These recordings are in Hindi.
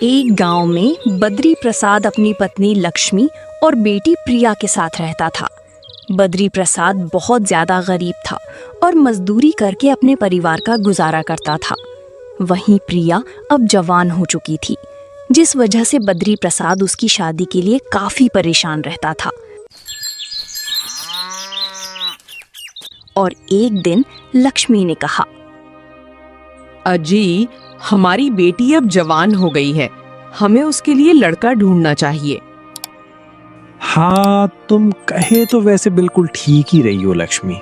एक गांव में बद्री प्रसाद अपनी पत्नी लक्ष्मी और बेटी प्रिया के साथ रहता था। बद्री प्रसाद बहुत ज्यादा गरीब था और मजदूरी करके अपने परिवार का गुजारा करता था। वहीं प्रिया अब जवान हो चुकी थी, जिस वजह से बद्री प्रसाद उसकी शादी के लिए काफी परेशान रहता था। और एक दिन लक्ष्मी ने कहा, अजी, हमारी बेटी अब जवान हो गई है, हमें उसके लिए लड़का ढूंढना चाहिए। हाँ, तुम कहे तो वैसे बिल्कुल ठीक ही रही हो लक्ष्मी।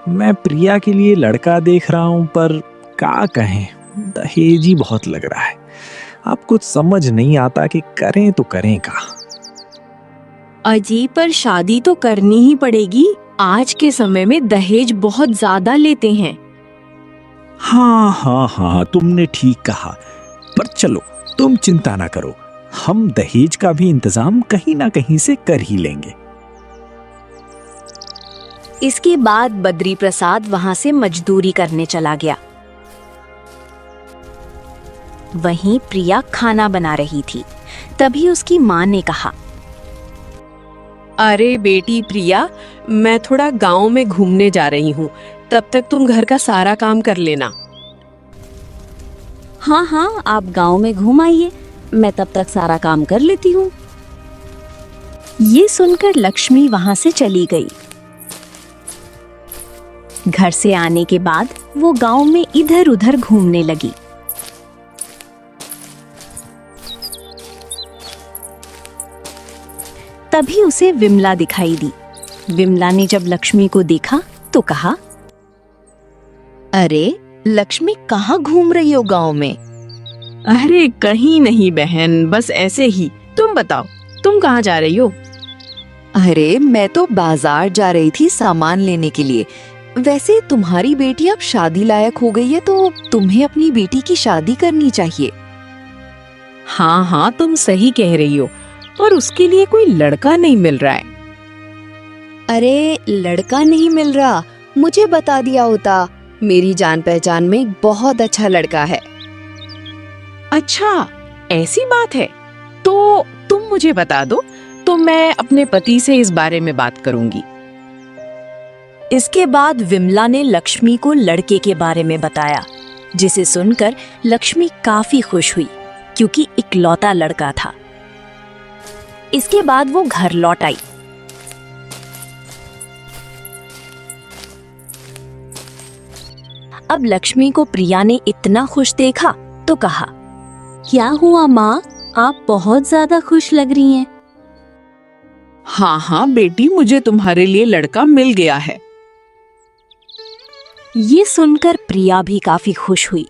मैं प्रिया के लिए लड़का देख रहा हूँ, पर क्या कहें, दहेज ही बहुत लग रहा है। अब कुछ समझ नहीं आता कि करें तो करें क्या। अजी, पर शादी तो करनी ही पड़ेगी। आज के समय में दहेज बहुत ज्यादा लेते हैं। हाँ हाँ हाँ, तुमने ठीक कहा। पर चलो, तुम चिंता ना करो, हम दहेज का भी इंतजाम कहीं ना कहीं से कर ही लेंगे। इसके बाद बद्री प्रसाद वहां से मजदूरी करने चला गया। वहीं प्रिया खाना बना रही थी। तभी उसकी माँ ने कहा, अरे बेटी प्रिया, मैं थोड़ा गांव में घूमने जा रही हूँ, तब तक तुम घर का सारा काम कर लेना। हाँ हाँ, आप गांव में घूम आइए, मैं तब तक सारा काम कर लेती हूँ। ये सुनकर लक्ष्मी वहां से चली गई। घर से आने के बाद वो गांव में इधर उधर घूमने लगी। तभी उसे विमला दिखाई दी। विमला ने जब लक्ष्मी को देखा तो कहा, अरे लक्ष्मी, कहाँ घूम रही हो गांव में? अरे कहीं नहीं बहन, बस ऐसे ही। तुम बताओ, तुम कहाँ जा रही हो? अरे मैं तो बाजार जा रही थी सामान लेने के लिए। वैसे तुम्हारी बेटी अब शादी लायक हो गई है, तो तुम्हें अपनी बेटी की शादी करनी चाहिए। हाँ हाँ, तुम सही कह रही हो, पर उसके लिए कोई लड़का नहीं मिल रहा है। अरे लड़का नहीं मिल रहा, मुझे बता दिया होता। मेरी जान पहचान में एक बहुत अच्छा लड़का है। अच्छा, ऐसी बात है तो तुम मुझे बता दो, तो मैं अपने पति से इस बारे में बात करूंगी। इसके बाद विमला ने लक्ष्मी को लड़के के बारे में बताया, जिसे सुनकर लक्ष्मी काफी खुश हुई, क्योंकि इकलौता लड़का था। इसके बाद वो घर लौट आई। अब लक्ष्मी को प्रिया ने इतना खुश देखा तो कहा, क्या हुआ माँ, आप बहुत ज्यादा खुश लग रही हैं। हाँ हाँ बेटी, मुझे तुम्हारे लिए लड़का मिल गया है। ये सुनकर प्रिया भी काफी खुश हुई।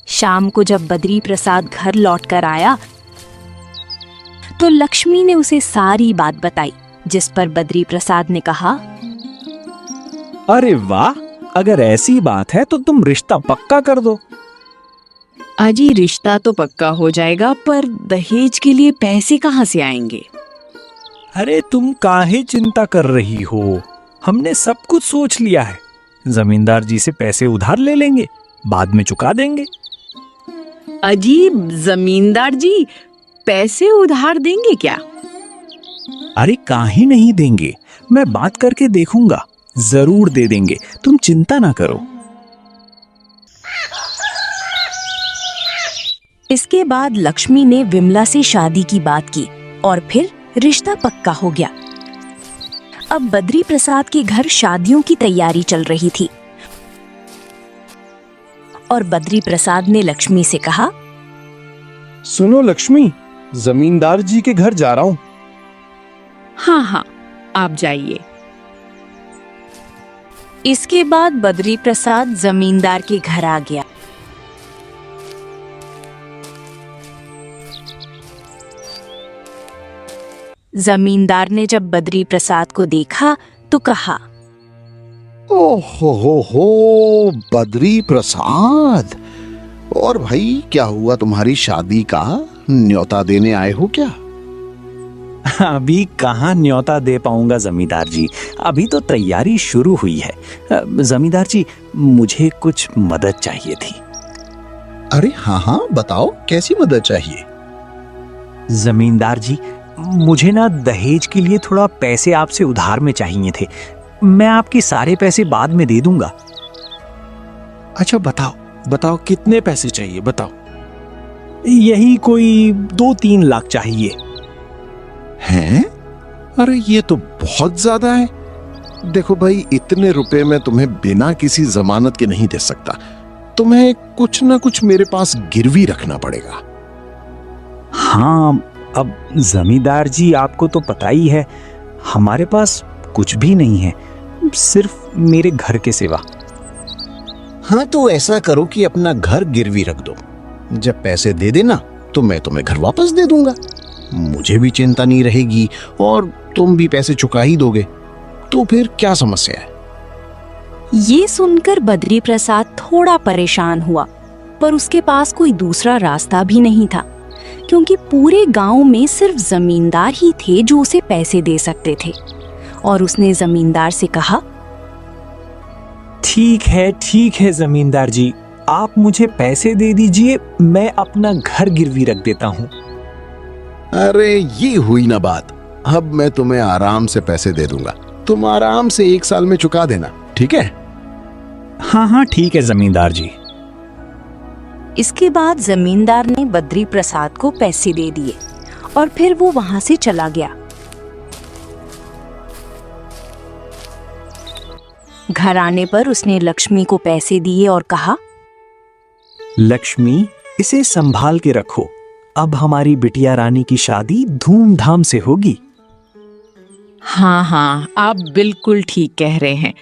शाम को जब बद्री प्रसाद घर लौटकर आया तो लक्ष्मी ने उसे सारी बात बताई, जिस पर बद्री प्रसाद ने कहा, अरे वाह, अगर ऐसी बात है तो तुम रिश्ता पक्का कर दो। अजी, रिश्ता तो पक्का हो जाएगा, पर दहेज के लिए पैसे कहाँ से आएंगे? अरे तुम काहे चिंता कर रही हो, हमने सब कुछ सोच लिया है। जमींदार जी से पैसे उधार ले लेंगे, बाद में चुका देंगे। अजीब, जमींदार जी पैसे उधार देंगे क्या? अरे काहे नहीं देंगे, मैं बात करके देखूंगा, जरूर दे देंगे, तुम चिंता ना करो। इसके बाद लक्ष्मी ने विमला से शादी की बात की और फिर रिश्ता पक्का हो गया। अब बद्री प्रसाद के घर शादियों की तैयारी चल रही थी और बद्री प्रसाद ने लक्ष्मी से कहा, सुनो लक्ष्मी, जमींदार जी के घर जा रहा हूँ। हाँ हाँ, आप जाइए। इसके बाद बद्री प्रसाद जमींदार के घर आ गया। जमींदार ने जब बद्री प्रसाद को देखा तो कहा, ओहो, बद्री प्रसाद, और भाई क्या हुआ, तुम्हारी शादी का न्योता देने आए हो क्या? अभी कहाँ न्योता दे पाऊंगा जमींदार जी, अभी तो तैयारी शुरू हुई है। जमींदार जी, मुझे कुछ मदद चाहिए थी। अरे हाँ हाँ, बताओ कैसी मदद चाहिए। जमींदार जी, मुझे ना दहेज के लिए थोड़ा पैसे आपसे उधार में चाहिए थे। मैं आपके सारे पैसे बाद में दे दूंगा। अच्छा बताओ बताओ, कितने पैसे चाहिए बताओ। यही कोई 2-3 लाख चाहिए। हैं? अरे ये तो बहुत ज्यादा है। देखो भाई, इतने रुपए मैं तुम्हें बिना किसी जमानत के नहीं दे सकता। तुम्हें कुछ ना कुछ मेरे पास गिरवी रखना पड़ेगा। हाँ, अब जमींदार जी, आपको तो पता ही है, हमारे पास कुछ भी नहीं है, सिर्फ मेरे घर के सिवा। हाँ तो ऐसा करो कि अपना घर गिरवी रख दो। जब पैसे दे देना तो मैं तुम्हें घर वापस दे दूंगा। मुझे भी चिंता नहीं रहेगी और तुम भी पैसे चुका ही दोगे, तो फिर क्या समस्या है। ये सुनकर बद्री प्रसाद थोड़ा परेशान हुआ, पर उसके पास कोई दूसरा रास्ता भी नहीं था, क्योंकि पूरे गांव में सिर्फ जमींदार ही थे जो उसे पैसे दे सकते थे। और उसने जमींदार से कहा, ठीक है जमींदार जी, आप मुझे पैसे दे दीजिए, मैं अपना घर गिरवी रख देता हूँ। अरे ये हुई ना बात। अब मैं तुम्हें आराम से पैसे दे दूंगा, तुम आराम से 1 साल में चुका देना, ठीक है। हाँ ठीक है जमींदार जी। इसके बाद जमींदार ने बद्री प्रसाद को पैसे दे दिए और फिर वो वहां से चला गया। घर आने पर उसने लक्ष्मी को पैसे दिए और कहा, लक्ष्मी, इसे संभाल के रखो, अब हमारी बिटिया रानी की शादी धूमधाम से होगी। हाँ हाँ, आप बिल्कुल ठीक कह रहे हैं।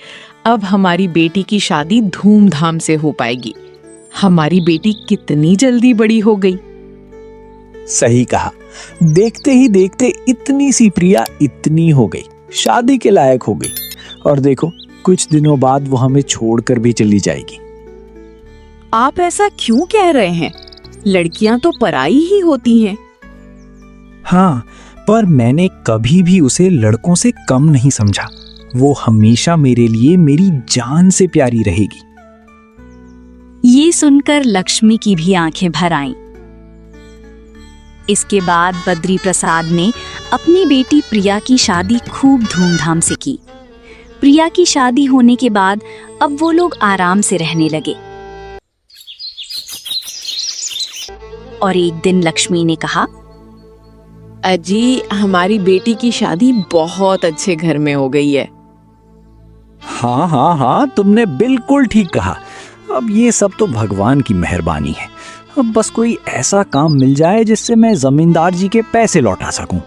अब हमारी बेटी की शादी धूमधाम से हो पाएगी। हमारी बेटी कितनी जल्दी बड़ी हो गई। सही कहा, देखते ही देखते इतनी सी प्रिया इतनी हो गई, शादी के लायक हो गई। और देखो, कुछ दिनों बाद वो हमें छोड़कर भी चली जाएगी। आप ऐसा क्यों कह रहे हैं? लड़कियां तो पराई ही होती हैं। हाँ, पर मैंने कभी भी उसे लड़कों से कम नहीं समझा। वो हमेशा मेरे लिए मेरी जान से प्यारी रहेगी। ये सुनकर लक्ष्मी की भी आंखें भर आईं। इसके बाद बद्री प्रसाद ने अपनी बेटी प्रिया की शादी खूब धूमधाम से की। प्रिया की शादी होने के बाद अब वो लोग आराम से रहने लगे। और एक दिन लक्ष्मी ने कहा, अजी, हमारी बेटी की शादी बहुत अच्छे घर में हो गई है। हाँ, तुमने बिल्कुल ठीक कहा। अब ये सब तो भगवान की मेहरबानी है। अब बस कोई ऐसा काम मिल जाए जिससे मैं जमींदार जी के पैसे लौटा सकूं।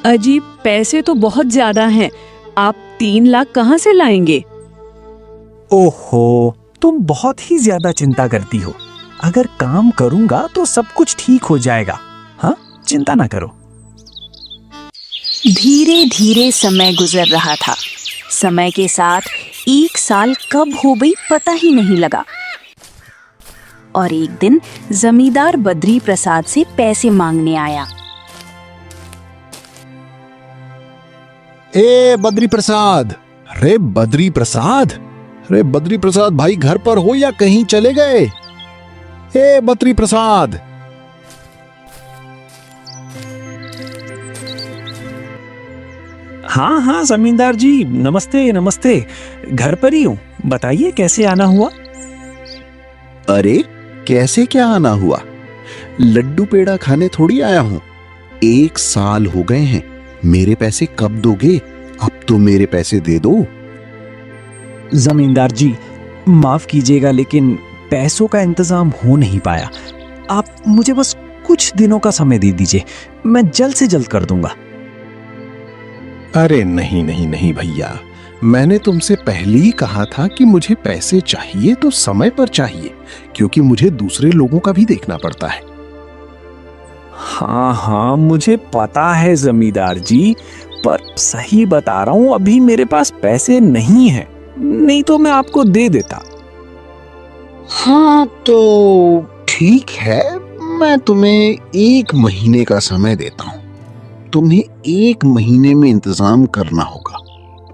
अजी, पैसे तो बहुत ज्यादा हैं। आप 3 लाख कहाँ से लाएंगे? ओहो, तुम बहुत ही ज्यादा चिंता करती हो। अगर काम करूंगा तो सब कुछ ठीक हो जाएगा। हाँ, चिंता ना करो। धीरे धीरे समय गुजर रहा था। समय के साथ 1 साल कब हो गई पता ही नहीं लगा। और एक दिन जमींदार बद्री प्रसाद से पैसे मांगने आया। ए बद्री प्रसाद, अरे बद्री प्रसाद, अरे बद्री प्रसाद भाई, घर पर हो या कहीं चले गए? ए बद्री प्रसाद। हाँ जमींदार जी, नमस्ते। घर पर ही हूँ, बताइए कैसे आना हुआ? अरे कैसे क्या आना हुआ? लड्डू पेड़ा खाने थोड़ी आया हूं। 1 साल हो गए हैं, मेरे पैसे कब दोगे? अब तो मेरे पैसे दे दो। जमींदार जी, माफ कीजिएगा, लेकिन पैसों का इंतजाम हो नहीं पाया। आप मुझे बस कुछ दिनों का समय दे दीजिए, मैं जल्द से जल्द कर दूंगा। अरे नहीं भैया, मैंने तुमसे पहले ही कहा था कि मुझे पैसे चाहिए तो समय पर चाहिए, क्योंकि मुझे दूसरे लोगों का भी देखना पड़ता है। हाँ, मुझे पता है जमींदार जी, पर सही बता रहा हूँ, अभी मेरे पास पैसे नहीं हैं, नहीं तो मैं आपको दे देता। हाँ तो ठीक है, मैं तुम्हें 1 महीने का समय देता हूं। तुम्हें 1 महीने में इंतजाम करना होगा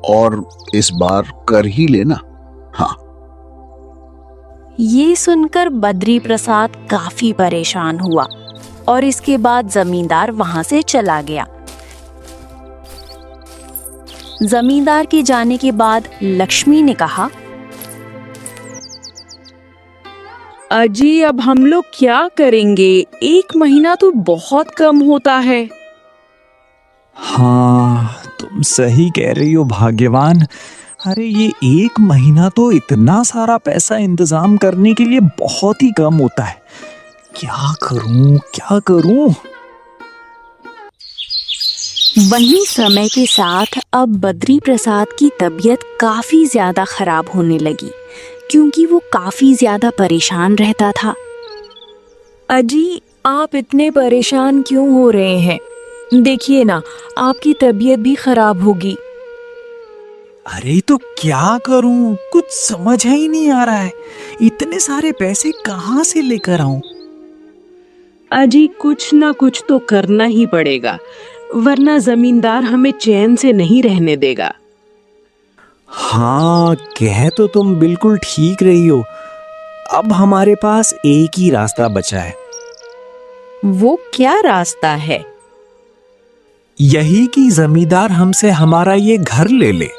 और इस बार कर ही लेना। हाँ। ये सुनकर बद्री प्रसाद काफी परेशान हुआ और इसके बाद जमींदार वहां से चला गया। जमींदार के जाने के बाद लक्ष्मी ने कहा, अजी अब हम लोग क्या करेंगे? 1 महीना तो बहुत कम होता है। हाँ, तुम सही कह रही हो भाग्यवान। अरे ये 1 महीना तो इतना सारा पैसा इंतजाम करने के लिए बहुत ही कम होता है। क्या करूं क्या करूं? वहीं समय के साथ अब बद्री प्रसाद की तबीयत काफी ज्यादा खराब होने लगी क्योंकि वो काफी ज्यादा परेशान रहता था। अजी आप इतने परेशान क्यों हो रहे हैं? देखिए ना, आपकी तबीयत भी खराब होगी। अरे तो क्या करूं, कुछ समझ ही नहीं आ रहा है। इतने सारे पैसे कहाँ से लेकर आऊं? अजी कुछ ना कुछ तो करना ही पड़ेगा, वरना जमींदार हमें चैन से नहीं रहने देगा। हाँ, कह तो तुम बिल्कुल ठीक रही हो। अब हमारे पास एक ही रास्ता बचा है। वो क्या रास्ता है? यही कि जमींदार हमसे हमारा ये घर ले ले।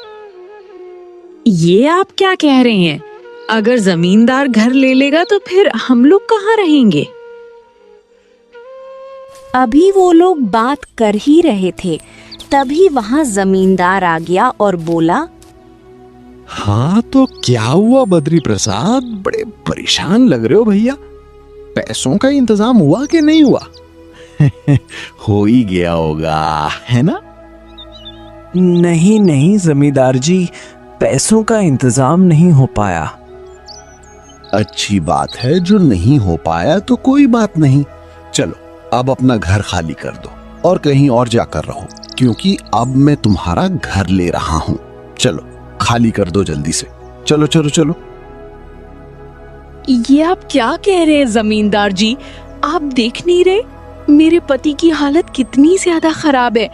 ये आप क्या कह रहे हैं? अगर जमींदार घर ले लेगा तो फिर हम लोग कहाँ रहेंगे? अभी वो लोग बात कर ही रहे थे, तभी वहां जमींदार आ गया और बोला, हाँ तो क्या हुआ बद्री प्रसाद, बड़े परेशान लग रहे हो भैया। पैसों का इंतजाम हुआ कि नहीं हुआ? हो ही गया होगा, है ना? नहीं नहीं जमींदार जी, पैसों का इंतजाम नहीं हो पाया। अच्छी बात है, जो नहीं हो पाया तो कोई बात नहीं। चलो अब अपना घर खाली कर दो और कहीं और जाकर रहो, क्योंकि अब मैं तुम्हारा घर ले रहा हूं। चलो खाली कर दो जल्दी से, चलो चलो चलो। ये आप क्या कह रहे हैं जमींदार जी? आप देख नहीं रहे मेरे पति की हालत कितनी ज्यादा खराब है।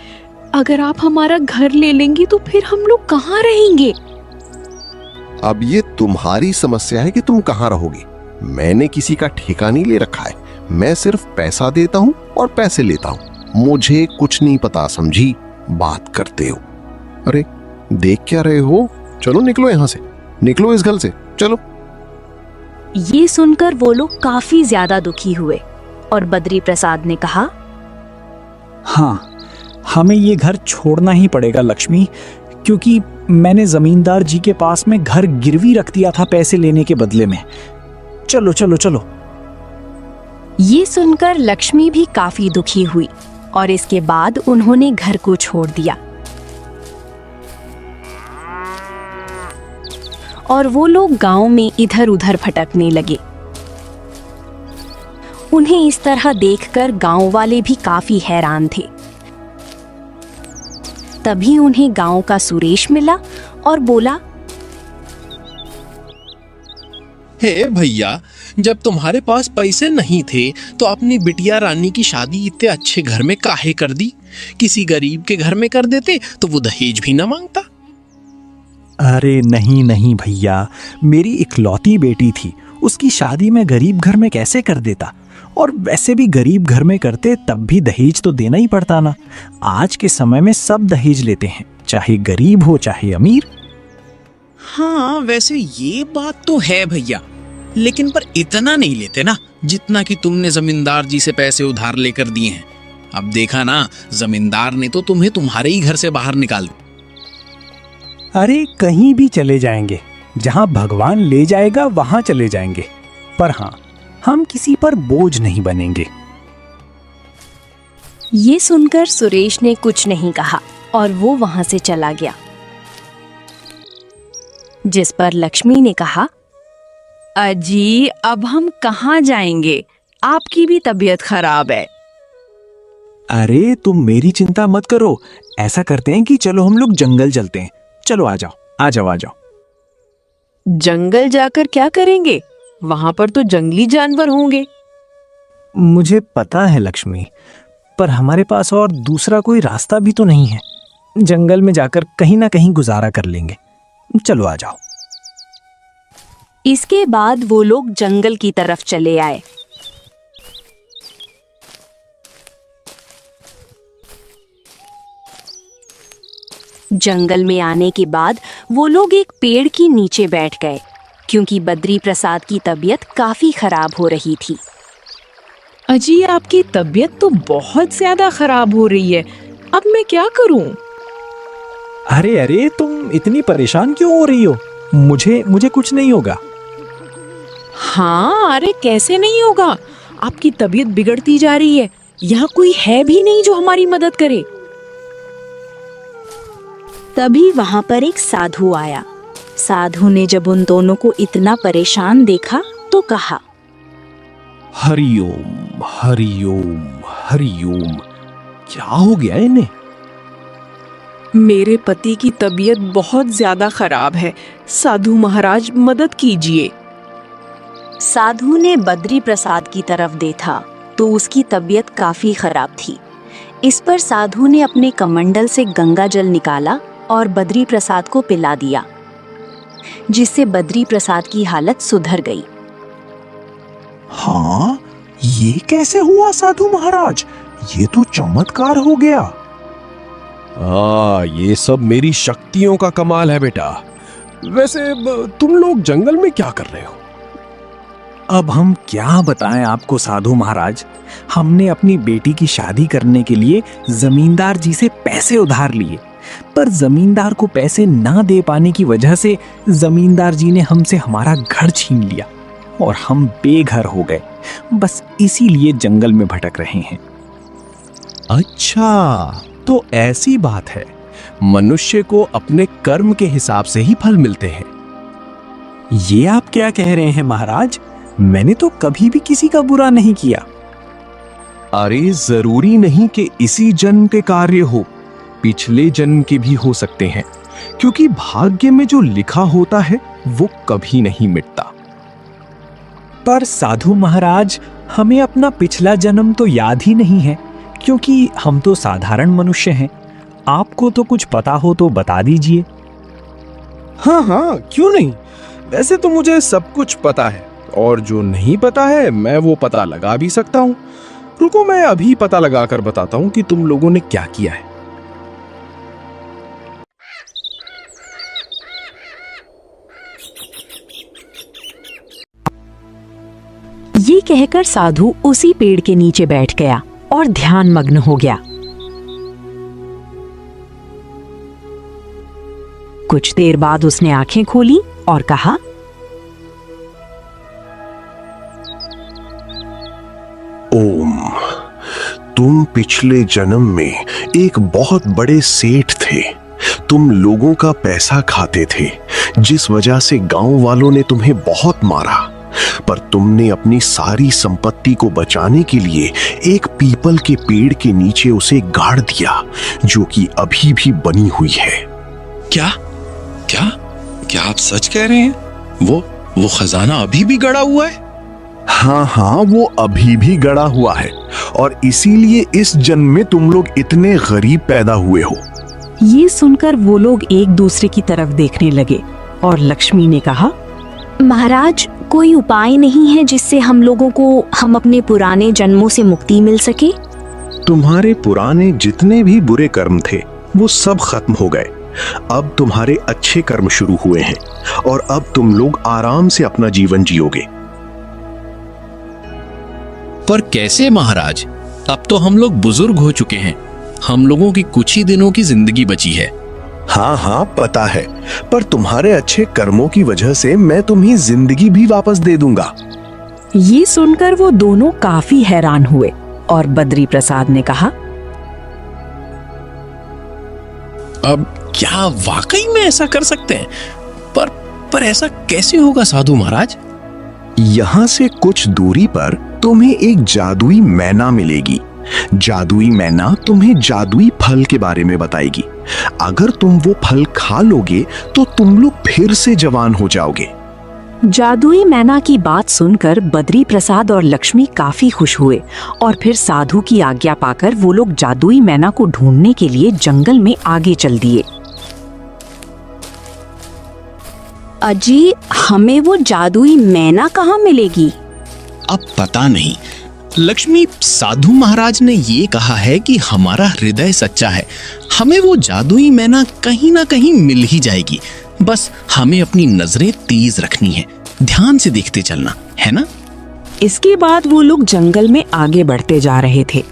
अगर आप हमारा घर ले लेंगे तो फिर हम लोग कहाँ रहेंगे? अब ये तुम्हारी समस्या है कि तुम कहाँ रहोगे। मैंने किसी का ठेका नहीं ले रखा है, मैं सिर्फ पैसा देता हूँ और पैसे लेता हूँ। मुझे कुछ नहीं पता, समझी? बात करते हो। अरे देख क्या रहे हो? चलो निकलो यहाँ से, निकलो इस घर से, चलो। ये सुनकर वो लोग काफी ज्यादा दुखी हुए और बद्री प्रसाद ने कहा, हाँ, हमें ये घर छोड़ना ही पड़ेगा लक्ष्मी, क्योंकि मैंने जमींदार जी के पास में घर गिरवी रख दिया था पैसे लेने के बदले में। चलो चलो चलो। ये सुनकर लक्ष्मी भी काफी दुखी हुई और इसके बाद उन्होंने घर को छोड़ दिया और वो लोग गांव में इधर उधर भटकने लगे। उन्हें इस तरह देखकर गांव वाले भी काफी हैरान थे। तभी उन्हें गांव का सुरेश मिला और बोला, हे भैया, जब तुम्हारे पास पैसे नहीं थे तो अपनी बिटिया रानी की शादी इतने अच्छे घर में काहे कर दी? किसी गरीब के घर में कर देते तो वो दहेज भी ना मांगता। अरे नहीं नहीं भैया, मेरी इकलौती बेटी थी, उसकी शादी मैं गरीब घर में कैसे कर देता? और वैसे भी गरीब घर में करते तब भी दहेज तो देना ही पड़ता ना। आज के समय में सब दहेज लेते हैं, चाहे गरीब हो चाहे अमीर। हाँ वैसे ये बात तो है भैया, लेकिन पर इतना नहीं लेते ना जितना कि तुमने जमींदार जी से पैसे उधार लेकर दिए हैं। अब देखा ना, जमींदार ने तो तुम्हें तुम्हारे ही घर से बाहर निकाल दिया। अरे कहीं भी चले जाएंगे, जहां भगवान ले जाएगा वहां चले जाएंगे, पर हाँ, हम किसी पर बोझ नहीं बनेंगे। ये सुनकर सुरेश ने कुछ नहीं कहा और वो वहां से चला गया। जिस पर लक्ष्मी ने कहा, अजी अब हम कहाँ जाएंगे? आपकी भी तबीयत खराब है। अरे तुम मेरी चिंता मत करो, ऐसा करते हैं कि चलो हम लोग जंगल चलते हैं। चलो आ जाओ आ जाओ आ जाओ। जंगल जाकर क्या करेंगे? वहां पर तो जंगली जानवर होंगे। मुझे पता है लक्ष्मी, पर हमारे पास और दूसरा कोई रास्ता भी तो नहीं है। जंगल में जाकर कहीं ना कहीं गुजारा कर लेंगे। चलो आ जाओ। इसके बाद वो लोग जंगल की तरफ चले आए। जंगल में आने के बाद वो लोग एक पेड़ के नीचे बैठ गए, क्योंकि बद्री प्रसाद की तबीयत काफी खराब हो रही थी। अजी, आपकी तबीयत तो बहुत ज्यादा खराब हो रही है, अब मैं क्या करूं? अरे अरे, तुम इतनी परेशान क्यों हो रही हो? मुझे कुछ नहीं होगा। हाँ, अरे कैसे नहीं होगा? आपकी तबीयत बिगड़ती जा रही है, यहाँ कोई है भी नहीं जो हमारी मदद करे। तभी वहां पर एक साधु आया। साधु ने जब उन दोनों को इतना परेशान देखा तो कहा, हरिओम हरिओम हरिओम। क्या हो गया इन्हें? मेरे पति की तबीयत बहुत ज्यादा खराब है, साधु महाराज मदद कीजिए। साधु ने बद्री प्रसाद की तरफ देखा तो उसकी तबीयत काफी खराब थी। इस पर साधु ने अपने कमंडल से गंगा जल निकाला और बद्री प्रसाद को पिला दिया, जिससे बद्री प्रसाद की हालत सुधर गई। हाँ, ये कैसे हुआ साधु महाराज? ये तो चमत्कार हो गया। ये सब मेरी शक्तियों का कमाल है बेटा। वैसे तुम लोग जंगल में क्या कर रहे हो? अब हम क्या बताएं आपको साधु महाराज। हमने अपनी बेटी की शादी करने के लिए जमींदार जी से पैसे उधार लिए, पर जमींदार को पैसे ना दे पाने की वजह से जमींदार जी ने हमसे हमारा घर छीन लिया और हम बेघर हो गए। बस इसीलिए जंगल में भटक रहे हैं। अच्छा, तो ऐसी बात है। मनुष्य को अपने कर्म के हिसाब से ही फल मिलते हैं। ये आप क्या कह रहे हैं महाराज? मैंने तो कभी भी किसी का बुरा नहीं किया। अरे जरूरी नहीं कि इसी जन्म के कार्य हो, पिछले जन्म के भी हो सकते हैं, क्योंकि भाग्य में जो लिखा होता है वो कभी नहीं मिटता। पर साधु महाराज, हमें अपना पिछला जन्म तो याद ही नहीं है, क्योंकि हम तो साधारण मनुष्य हैं। आपको तो कुछ पता हो तो बता दीजिए। हाँ, क्यों नहीं। वैसे तो मुझे सब कुछ पता है, और जो नहीं पता है मैं वो पता लगा भी सकता हूँ। रुको, मैं अभी पता लगा कर बताता हूँ कि तुम लोगों ने क्या किया है। ये कहकर साधु उसी पेड़ के नीचे बैठ गया और ध्यान मग्न हो गया। कुछ देर बाद उसने आंखें खोली और कहा, ओम, तुम पिछले जन्म में एक बहुत बड़े सेठ थे। तुम लोगों का पैसा खाते थे, जिस वजह से गांव वालों ने तुम्हें बहुत मारा। पर तुमने अपनी सारी संपत्ति को बचाने के लिए एक पीपल के पेड़ के नीचे उसे गाड़ दिया, जो कि अभी भी बनी हुई है। क्या क्या क्या आप सच कह रहे हैं? वो खजाना अभी भी गड़ा हुआ है? हाँ, वो अभी भी गड़ा हुआ है, और इसीलिए इस जन्म में तुम लोग इतने गरीब पैदा हुए हो। ये सुनकर वो लोग एक दूसरे की तरफ देखने लगे और लक्ष्मी ने कहा, महाराज, कोई उपाय नहीं है जिससे हम लोगों को हम अपने पुराने जन्मों से मुक्ति मिल सके? तुम्हारे पुराने जितने भी बुरे कर्म थे वो सब खत्म हो गए। अब तुम्हारे अच्छे कर्म शुरू हुए हैं, और अब तुम लोग आराम से अपना जीवन जियोगे। पर कैसे महाराज? अब तो हम लोग बुजुर्ग हो चुके हैं, हम लोगों की कुछ ही दिनों की जिंदगी बची है। हाँ, पता है, पर तुम्हारे अच्छे कर्मों की वजह से मैं तुम्हें जिंदगी भी वापस दे दूंगा। ये सुनकर वो दोनों काफी हैरान हुए और बद्री प्रसाद ने कहा, अब क्या वाकई में ऐसा कर सकते हैं? पर ऐसा कैसे होगा साधु महाराज? यहाँ से कुछ दूरी पर तुम्हें एक जादुई मैना मिलेगी। जादुई मैना तुम्हें जादुई फल के बारे में बताएगी। अगर तुम वो फल खा लोगे तो तुम लोग फिर से जवान हो जाओगे। जादुई मैना की बात सुनकर बद्री प्रसाद और लक्ष्मी काफी खुश हुए और फिर साधु की आज्ञा पाकर वो लोग जादुई मैना को ढूंढने के लिए जंगल में आगे चल दिए। अजी, हमें वो जादुई मैना कहाँ मिलेगी? अब पता नहीं। लक्ष्मी, साधु महाराज ने ये कहा है कि हमारा हृदय सच्चा है, हमें वो जादुई मैना कहीं ना कहीं मिल ही जाएगी। बस हमें अपनी नजरें तेज रखनी है, ध्यान से देखते चलना है ना। इसके बाद वो लोग जंगल में आगे बढ़ते जा रहे थे।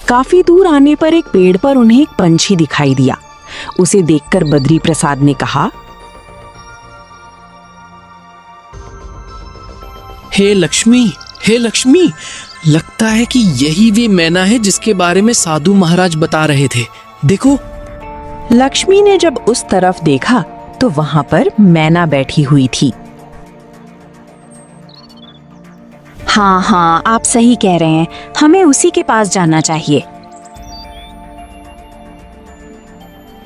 काफी दूर आने पर एक पेड़ पर उन्हें एक पंछी दिखाई दिया। उसे देखकर बद्री प्रसाद ने कहा, हे लक्ष्मी, लगता है कि यही वे मैना है जिसके बारे में साधु महाराज बता रहे थे। देखो। लक्ष्मी ने जब उस तरफ देखा तो वहां पर मैना बैठी हुई थी। हाँ हाँ, आप सही कह रहे हैं, हमें उसी के पास जाना चाहिए।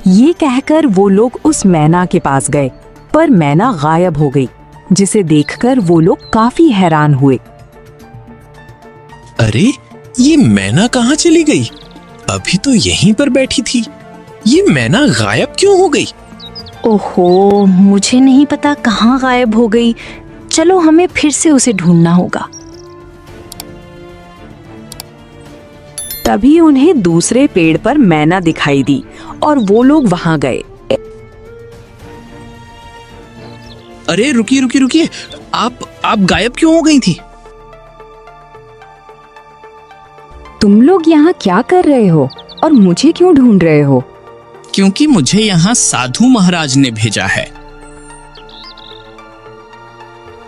ये कहकर वो लोग उस मैना के पास गए, पर मैना गायब हो गई, जिसे देखकर वो लोग काफी हैरान हुए। अरे, ये मैना कहाँ चली गई? अभी तो यहीं पर बैठी थी, ये मैना गायब क्यों हो गई? ओहो, मुझे नहीं पता कहाँ गायब हो गई। चलो, हमें फिर से उसे ढूंढना होगा। तभी उन्हें दूसरे पेड़ पर मैना दिखाई दी और वो लोग वहां गए। अरे रुकिए, आप गायब क्यों हो गई थी? तुम लोग यहाँ क्या कर रहे हो और मुझे क्यों ढूंढ रहे हो? क्योंकि मुझे यहाँ साधु महाराज ने भेजा है।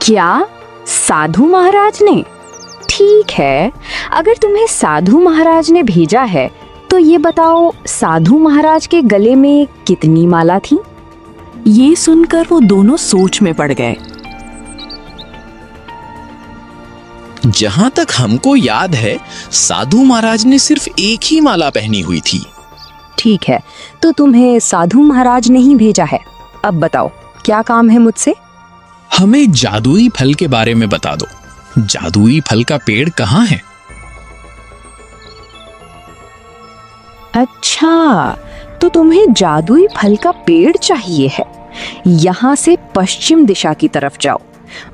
क्या? साधु महाराज ने? ठीक है, अगर तुम्हें साधु महाराज ने भेजा है तो ये बताओ, साधु महाराज के गले में कितनी माला थी? ये सुनकर वो दोनों सोच में पड़ गए। जहां तक हमको याद है, साधु महाराज ने सिर्फ एक ही माला पहनी हुई थी। ठीक है, तो तुम्हें साधु महाराज ने ही भेजा है। अब बताओ, क्या काम है मुझसे? हमें जादुई फल के बारे में बता दो। जादुई फल का पेड़ कहाँ है? अच्छा, तो तुम्हें जादुई फल का पेड़ चाहिए है। यहाँ से पश्चिम दिशा की तरफ जाओ,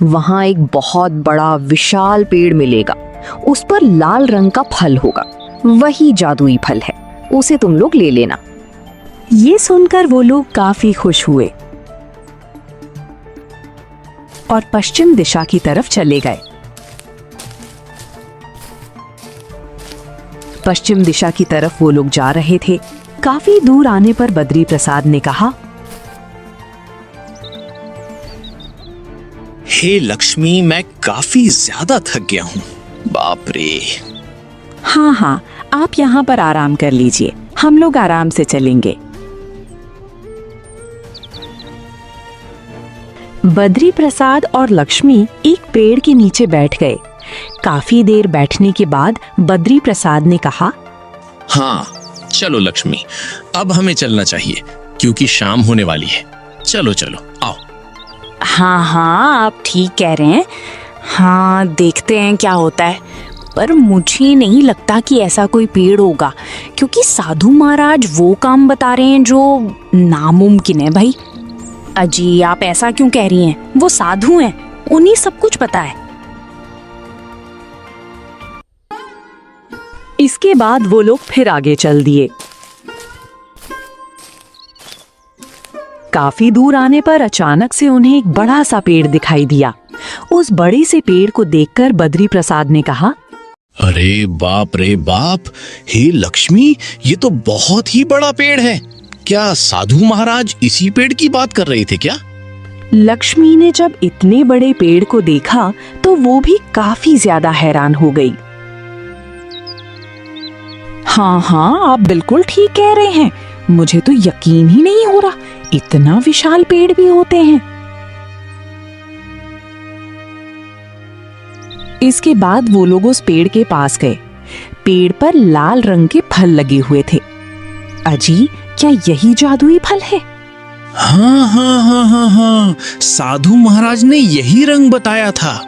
वहाँ एक बहुत बड़ा विशाल पेड़ मिलेगा। उस पर लाल रंग का फल होगा, वही जादुई फल है, उसे तुम लोग ले लेना। ये सुनकर वो लोग काफी खुश हुए और पश्चिम दिशा की तरफ चले गए। पश्चिम दिशा की तरफ वो लोग जा रहे थे। काफी दूर आने पर बद्री प्रसाद ने कहा, हे लक्ष्मी, मैं काफी ज्यादा थक गया हूँ। बाप रे। हाँ हाँ, आप यहाँ पर आराम कर लीजिए, हम लोग आराम से चलेंगे। बद्री प्रसाद और लक्ष्मी एक पेड़ के नीचे बैठ गए। काफी देर बैठने के बाद बद्री प्रसाद ने कहा, हाँ, चलो लक्ष्मी, अब हमें चलना चाहिए क्योंकि शाम होने वाली है। चलो आओ। हाँ हाँ, आप ठीक कह रहे हैं। हाँ, देखते हैं क्या होता है, पर मुझे नहीं लगता कि ऐसा कोई पेड़ होगा, क्योंकि साधु महाराज वो काम बता रहे हैं जो नामुमकिन है। भाई अजी, आप ऐसा क्यों कह रही हैं? वो साधु हैं, उन्हें सब कुछ पता है। इसके बाद वो लोग फिर आगे चल दिए। काफी दूर आने पर अचानक से उन्हें एक बड़ा सा पेड़ दिखाई दिया। उस बड़े से पेड़ को देखकर बद्री प्रसाद ने कहा, अरे बाप रे बाप, हे लक्ष्मी, ये तो बहुत ही बड़ा पेड़ है। क्या साधु महाराज इसी पेड़ की बात कर रहे थे क्या? लक्ष्मी ने जब इतने बड़े पेड़ को देखा तो वो भी काफी ज्यादा हैरान हो गई। हाँ हाँ, आप बिल्कुल ठीक कह रहे हैं, मुझे तो यकीन ही नहीं हो रहा, इतना विशाल पेड़ भी होते हैं। इसके बाद वो लोग उस पेड़ के पास गए। पेड़ पर लाल रंग के फल लगे हुए थे। अजी, क्या यही जादुई फल है? हाँ, साधु महाराज ने यही रंग बताया था।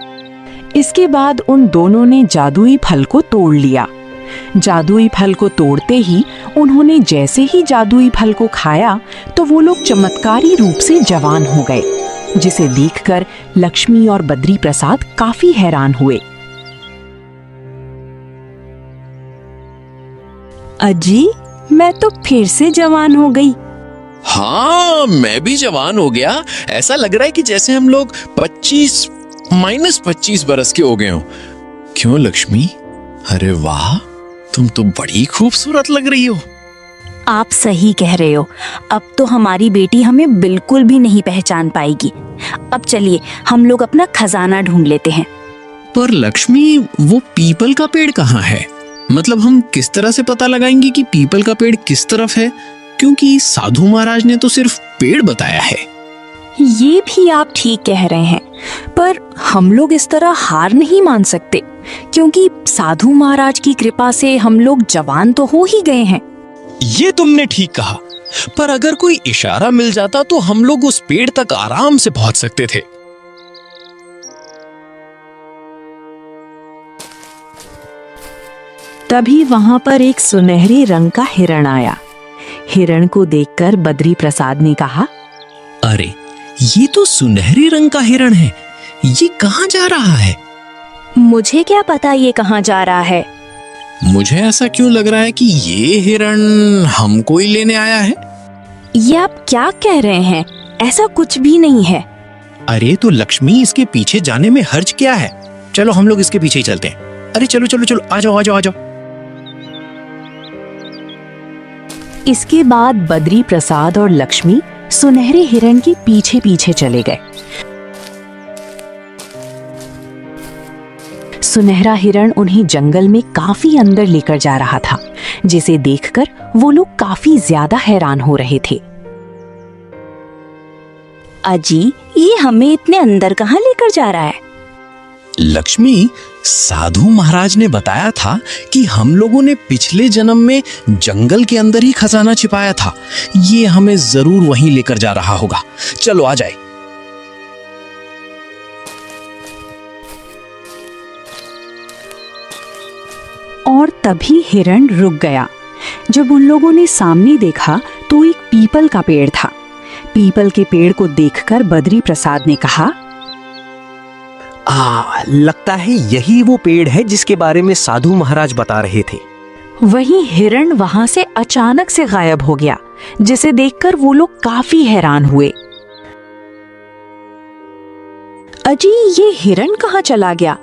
इसके बाद उन दोनों ने जादुई फल को तोड़ लिया। जादुई फल को तोड़ते ही उन्होंने जैसे ही जादुई फल को खाया तो वो लोग चमत्कारी रूप से जवान हो गए। जिसे देखकर लक्ष्मी और बद्री प्रसाद काफी हैरान हुए। अजी, मैं तो फिर से जवान हो गई। हाँ, मैं भी जवान हो गया। ऐसा लग रहा है कि जैसे हम लोग 25 बरस के हो गए हो। क्यों लक्ष्मी? अरे वाह, तुम तो बड़ी खूबसूरत लग रही हो। आप सही कह रहे हो। अब तो हमारी बेटी हमें बिल्कुल भी नहीं पहचान पाएगी। अब चलिए हम लोग अपना खजाना ढूंढ लेते हैं। पर लक्ष्मी, वो पीपल का पेड़ कहाँ है? मतलब हम किस तरह से पता लगाएंगे कि पीपल का पेड़ किस तरफ है? क्योंकि साधु महाराज ने तो सिर्फ पेड़ बताया है। ये भी आप ठीक कह रहे हैं, पर हम लोग इस तरह हार नहीं मान सकते, क्योंकि साधु महाराज की कृपा से हम लोग जवान तो हो ही गए हैं। ये तुमने ठीक कहा, पर अगर कोई इशारा मिल जाता तो हम लोग उस पेड़ तक आराम से पहुंच सकते थे। तभी वहां पर एक सुनहरे रंग का हिरण आया। हिरण को देखकर बद्री प्रसाद ने कहा, अरे, ये तो सुनहरे रंग का हिरण है। ये कहाँ जा रहा है? मुझे क्या पता ये कहाँ जा रहा है। मुझे ऐसा क्यों लग रहा है कि ये हिरण हमको ही लेने आया है। ये आप क्या कह रहे हैं? ऐसा कुछ भी नहीं है। अरे तो लक्ष्मी, इसके पीछे जाने में हर्ज क्या है? चलो हम लोग इसके पीछे ही चलते हैं। अरे चलो चलो चलो, आ जाओ आ जाओ आ जाओ। इसके बाद बद्री प्रसाद और लक्ष्मी सुनहरे हिरण के पीछे पीछे चले गए। सुनहरा हिरण उन्हें जंगल में काफी अंदर लेकर जा रहा था, जिसे देखकर वो लोग काफी ज्यादा हैरान हो रहे थे। अजी, ये हमें इतने अंदर कहाँ लेकर जा रहा है? लक्ष्मी, साधु महाराज ने बताया था कि हम लोगों ने पिछले जन्म में जंगल के अंदर ही खजाना छिपाया था। ये हमें जरूर वहीं लेकर जा रहा होगा। चलो आ जाए। और तभी हिरण रुक गया। जब उन लोगों ने सामने देखा तो एक पीपल का पेड़ था। पीपल के पेड़ को देखकर बद्री प्रसाद ने कहा, लगता है यही वो पेड़ है जिसके बारे में साधु महाराज बता रहे थे। वहीं हिरण वहां से अचानक से गायब हो गया, जिसे देखकर वो लोग काफी हैरान हुए। अजी, ये हिरण कहाँ चला गया?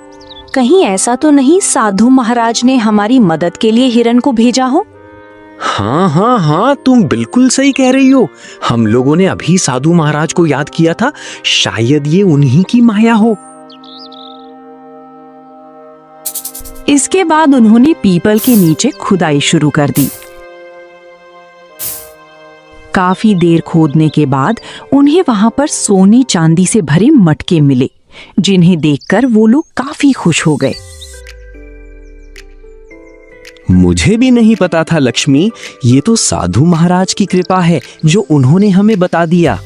कहीं ऐसा तो नहीं साधु महाराज ने हमारी मदद के लिए हिरण को भेजा हो? हाँ, तुम बिल्कुल सही कह रही हो। हम लोगों ने अभी साधु महाराज को याद किया था, शायद ये उन्हीं की माया हो। इसके बाद उन्होंने पीपल के नीचे खुदाई शुरू कर दी। काफी देर खोदने के बाद उन्हें वहां पर सोने चांदी से भरे मटके मिले, जिन्हें देखकर वो लोग काफी खुश हो गए। मुझे भी नहीं पता था लक्ष्मी, ये तो साधु महाराज की कृपा है जो उन्होंने हमें बता दिया।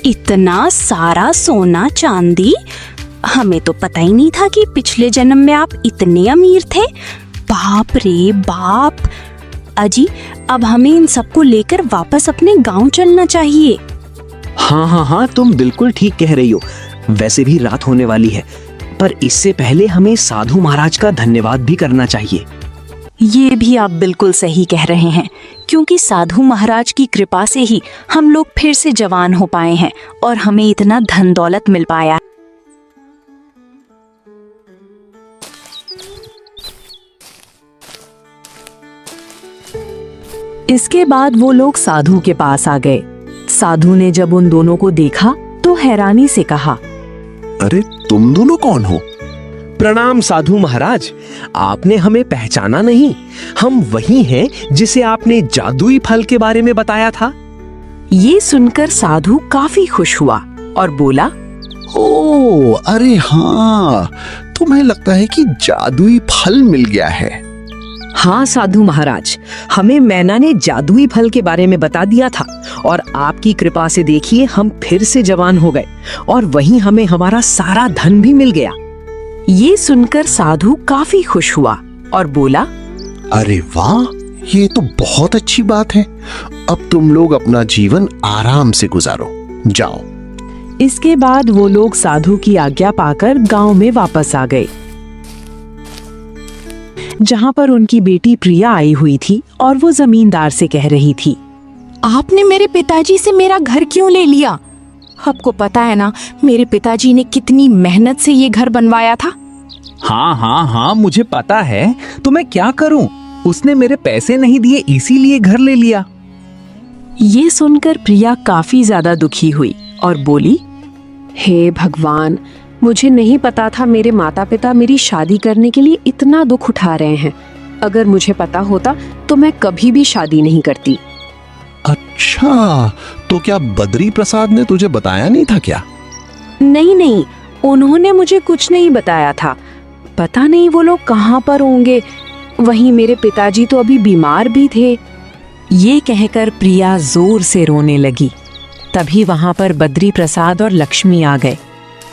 इतना सारा सोना चांदी? हमें तो पता ही नहीं था कि पिछले जन्म में आप इतने अमीर थे। बाप रे बाप। अजी, अब हमें इन सबको लेकर वापस अपने गांव चलना चाहिए। हाँ, तुम बिल्कुल ठीक कह रही हो। वैसे भी रात होने वाली है, पर इससे पहले हमें साधु महाराज का धन्यवाद भी करना चाहिए। ये भी आप बिल्कुल सही कह रहे हैं, क्योंकि साधु महाराज की कृपा से ही हम लोग फिर से जवान हो पाए हैं और हमें इतना धन दौलत मिल पाया। इसके बाद वो लोग साधु के पास आ गए। साधु ने जब उन दोनों को देखा तो हैरानी से कहा, अरे तुम दोनों कौन हो? प्रणाम साधु महाराज, आपने हमें पहचाना नहीं। हम वही हैं जिसे आपने जादुई फल के बारे में बताया था। ये सुनकर साधु काफी खुश हुआ और बोला, ओ, अरे हाँ, तुम्हें लगता है कि जादुई फल मिल गया है। हाँ साधु महाराज, हमें मैना ने जादुई फल के बारे में बता दिया था और आपकी कृपा से देखिए हम फिर से जवान हो गए और वहीं हमें हमारा सारा धन भी मिल गया। ये सुनकर साधु काफी खुश हुआ और बोला, अरे वाह, ये तो बहुत अच्छी बात है। अब तुम लोग अपना जीवन आराम से गुजारो, जाओ। इसके बाद वो लोग साधु की आज्ञा पाकर गांव में वापस आ गए, जहां पर उनकी बेटी प्रिया आई हुई थी और वो जमींदार से कह रही थी, आपने मेरे पिताजी से मेरा घर क्यों ले लिया? आपको पता है ना मेरे पिताजी ने कितनी मेहनत से ये घर बनवाया था। हाँ हाँ हाँ, मुझे पता है, तो मैं क्या करूं? उसने मेरे पैसे नहीं दिए, इसीलिए घर ले लिया। ये सुनकर प्रिया काफी ज्यादा दुखी हुई और बोली, हे भगवान, मुझे नहीं पता था मेरे माता पिता मेरी शादी करने के लिए इतना दुख उठा रहे हैं। अगर मुझे पता होता तो मैं कभी भी शादी नहीं करती। अच्छा, तो क्या बद्री प्रसाद ने तुझे बताया नहीं था क्या? नहीं, उन्होंने मुझे कुछ नहीं बताया था। पता नहीं वो लोग कहाँ पर होंगे। वहीं मेरे पिताजी तो अभी बीमार भी थे। ये कहकर प्रिया जोर से रोने लगी। तभी वहां पर बद्री प्रसाद और लक्ष्मी आ गए।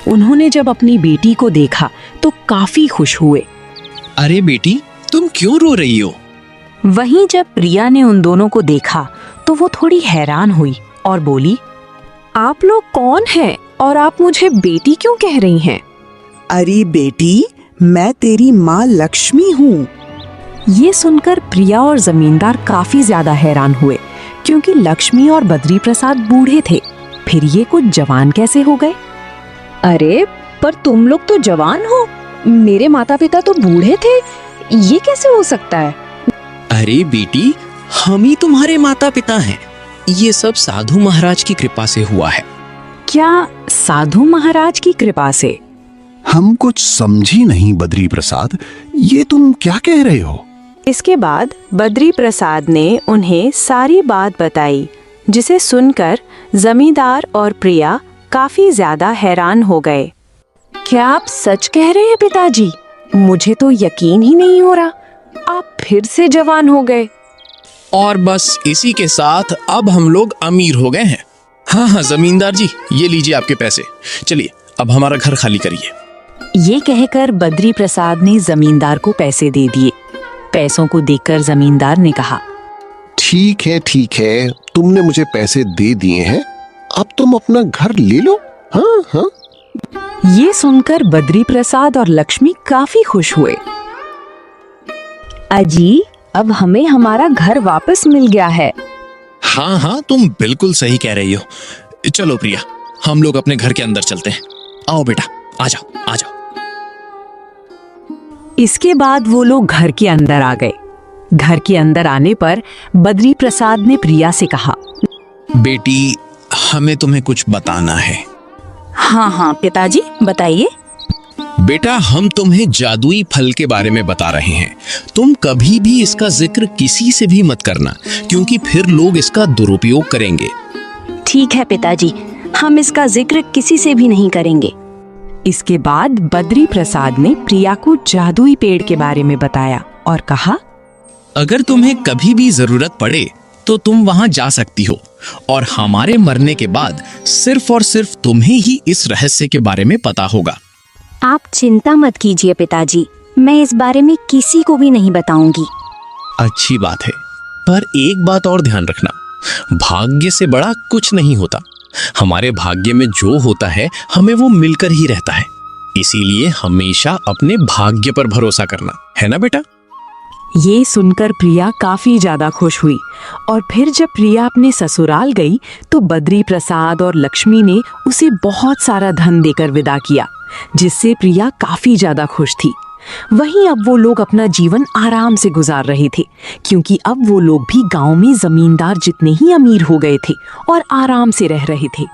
उन्होंने जब अपनी बेटी को देखा तो काफी खुश हुए। अरे बेटी, तुम क्यों रो रही हो? वहीं जब प्रिया ने उन दोनों को देखा तो वो थोड़ी हैरान हुई और बोली, आप लोग कौन हैं और आप मुझे बेटी क्यों कह रही हैं? अरे बेटी, मैं तेरी माँ लक्ष्मी हूँ। ये सुनकर प्रिया और जमींदार काफी ज्यादा हैरान हुए, क्योंकि लक्ष्मी और बद्री प्रसाद बूढ़े थे, फिर ये कुछ जवान कैसे हो गए? अरे पर तुम लोग तो जवान हो, मेरे माता पिता तो बूढ़े थे, ये कैसे हो सकता है? अरे बेटी, हम ही तुम्हारे माता पिता हैं। ये सब साधु महाराज की कृपा से हुआ है। क्या साधु महाराज की कृपा से? हम कुछ समझी नहीं बद्री प्रसाद, ये तुम क्या कह रहे हो? इसके बाद बद्री प्रसाद ने उन्हें सारी बात बताई, जिसे सुनकर जमींदार और प्रिया काफी ज्यादा हैरान हो गए। क्या आप सच कह रहे हैं पिताजी? मुझे तो यकीन ही नहीं हो रहा, आप फिर से जवान हो गए। और बस इसी के साथ अब हम लोग अमीर हो गए हैं। हाँ, जमींदार जी, ये लीजिए आपके पैसे। चलिए अब हमारा घर खाली करिए। ये कहकर बद्री प्रसाद ने जमींदार को पैसे दे दिए। पैसों को देखकर जमींदार ने कहा, ठीक है, तुमने मुझे पैसे दे दिए हैं, अब तुम अपना घर ले लो। हाँ। ये सुनकर बद्री प्रसाद और लक्ष्मी काफी खुश हुए। अजी, अब हमें हमारा घर वापस मिल गया है। हाँ, तुम बिल्कुल सही कह रही हो। चलो प्रिया, हम लोग अपने घर के अंदर चलते हैं। आओ बेटा, आ जाओ। इसके बाद वो लोग घर के अंदर आ गए। घर के अंदर आने पर बद्री प्रसाद ने प्रिया से कहा, बेटी, हमें तुम्हें कुछ बताना है। हाँ पिताजी, बताइए। बेटा, हम तुम्हें जादुई फल के बारे में बता रहे हैं। तुम कभी भी इसका जिक्र किसी से भी मत करना, क्योंकि फिर लोग इसका दुरुपयोग करेंगे। ठीक है पिताजी, हम इसका जिक्र किसी से भी नहीं करेंगे। इसके बाद बद्री प्रसाद ने प्रिया को जादुई पेड़ के बारे में बताया और कहा, अगर तुम्हें कभी भी जरूरत पड़े तो तुम वहां जा सकती हो, और हमारे मरने के बाद सिर्फ और सिर्फ तुम्हें ही इस रहस्य के बारे में पता होगा। आप चिंता मत कीजिए पिताजी, मैं इस बारे में किसी को भी नहीं बताऊंगी। अच्छी बात है, पर एक बात और ध्यान रखना, भाग्य से बड़ा कुछ नहीं होता। हमारे भाग्य में जो होता है हमें वो मिलकर ही रहता है, इसीलिए हमेशा अपने भाग्य पर भरोसा करना है ना बेटा। ये सुनकर प्रिया काफी ज्यादा खुश हुई, और फिर जब प्रिया अपने ससुराल गई तो बद्री प्रसाद और लक्ष्मी ने उसे बहुत सारा धन देकर विदा किया, जिससे प्रिया काफी ज्यादा खुश थी। वहीं अब वो लोग अपना जीवन आराम से गुजार रहे थे, क्योंकि अब वो लोग भी गांव में जमींदार जितने ही अमीर हो गए थे और आराम से रह रहे थे।